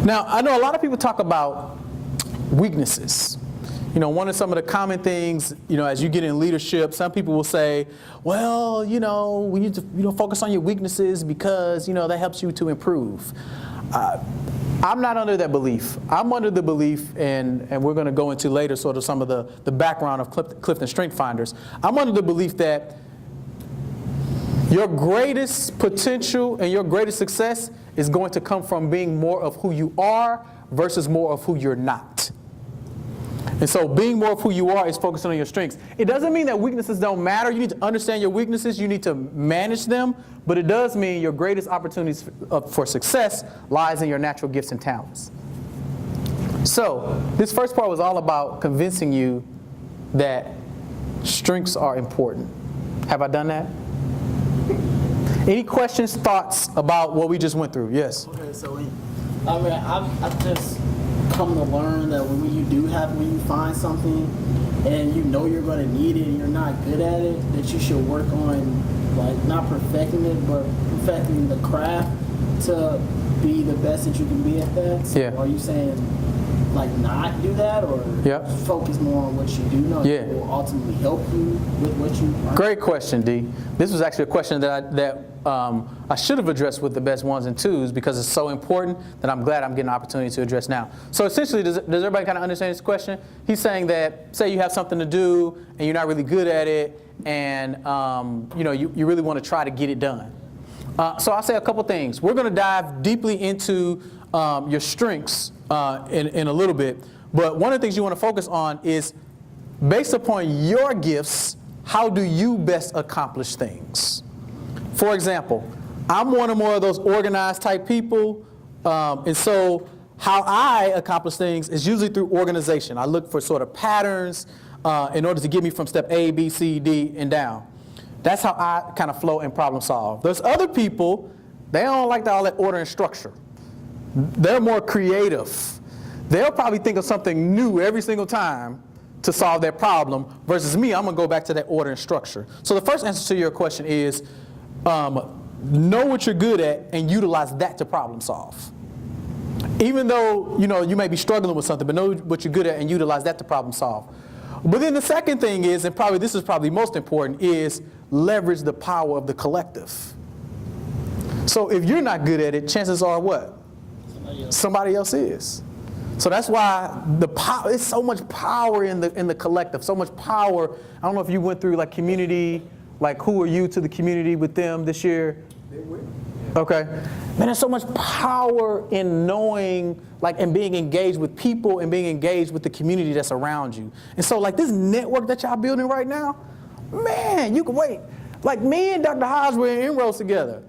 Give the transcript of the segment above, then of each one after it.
Now, I know a lot of people talk about weaknesses. You know, one of some of the common things, you know, as you get in leadership, some people will say, well, you know, we need to, focus on your weaknesses because, that helps you to improve. I'm not under that belief. I'm under the belief, and we're going to go into later sort of some of the background of Clifton Strength Finders. I'm under the belief that your greatest potential and your greatest success is going to come from being more of who you are versus more of who you're not. And so being more of who you are is focusing on your strengths. It doesn't mean that weaknesses don't matter. You need to understand your weaknesses. You need to manage them. But it does mean your greatest opportunities for success lies in your natural gifts and talents. So this first part was all about convincing you that strengths are important. Have I done that? Any questions, thoughts about what we just went through? Yes? Okay, so I've just come to learn that when you find something and you know you're going to need it and you're not good at it, that you should work on, like, not perfecting it, but perfecting the craft to be the best that you can be at that. So yeah. Are you saying, like, not do that, or focus more on what you do know that will ultimately help you with what you learn? Great question, D. This was actually a question that I should have addressed with the best ones and twos because it's so important that I'm glad I'm getting an opportunity to address now. So essentially, does everybody kind of understand this question? He's saying that, say you have something to do and you're not really good at it, and you really want to try to get it done. So I'll say a couple things. We're going to dive deeply into your strengths in a little bit, but one of the things you want to focus on is, based upon your gifts, how do you best accomplish things? For example, I'm one or more of those organized type people, and so how I accomplish things is usually through organization. I look for sort of patterns in order to get me from step A, B, C, D, and down. That's how I kind of flow and problem solve. There's other people, they don't like all that order and structure. They're more creative. They'll probably think of something new every single time to solve that problem, versus me, I'm going to go back to that order and structure. So the first answer to your question is, know what you're good at and utilize that to problem solve. Even though you may be struggling with something, but know what you're good at and utilize that to problem solve. But then the second thing is, and this is probably most important, is leverage the power of the collective. So if you're not good at it, chances are what? Somebody else is. So that's why there's so much power in the collective, so much power. I don't know if you went through like community, like who are you to the community with them this year? They will. Okay. Man, there's so much power in knowing, like, and being engaged with people and being engaged with the community that's around you. And so, like, this network that y'all building right now, man, you can wait. Like, me and Dr. Hodge were in Inroads together.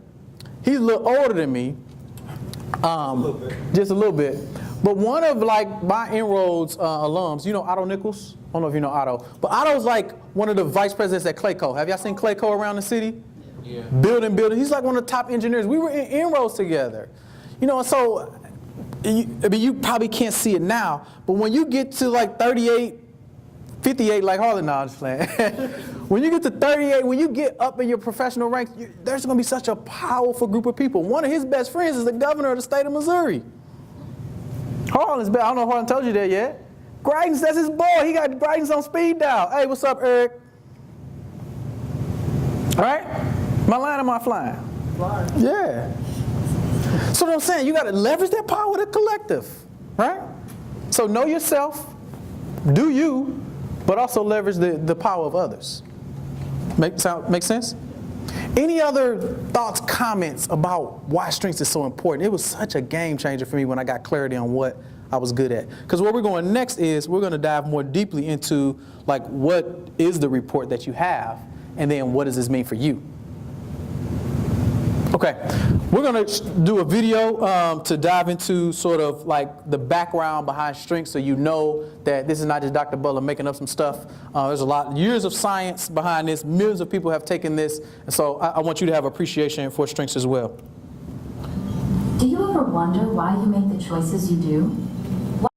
He's a little older than me, just a little bit. But one of, like, my Inroads alums, Otto Nichols? I don't know if you know Otto. But Otto's like one of the vice presidents at Clayco. Have y'all seen Clayco around the city? Yeah. Building. He's like one of the top engineers. We were in Inroads together. So you probably can't see it now, but when you get to like 38, 58, like Harlan, no, I'm just playing. When you get to 38, when you get up in your professional ranks, there's going to be such a powerful group of people. One of his best friends is the governor of the state of Missouri. Harlan's I don't know if Harlan told you that yet. Greitens, that's his boy. He got Greitens on speed dial. Hey, what's up, Eric? All right? Am I lying or am I flying? Flying. Yeah. So what I'm saying, you got to leverage that power of the collective, right? So know yourself, do you, but also leverage the power of others. Make sense? Any other thoughts, comments about why strengths is so important? It was such a game changer for me when I got clarity on what I was good at. Because where we're going next is we're going to dive more deeply into, like, what is the report that you have, and then what does this mean for you? Okay, we're going to do a video to dive into sort of like the background behind strengths, so you know that this is not just Dr. Butler making up some stuff. There's a years of science behind this. Millions of people have taken this, and so I want you to have appreciation for strengths as well. Do you ever wonder why you make the choices you do?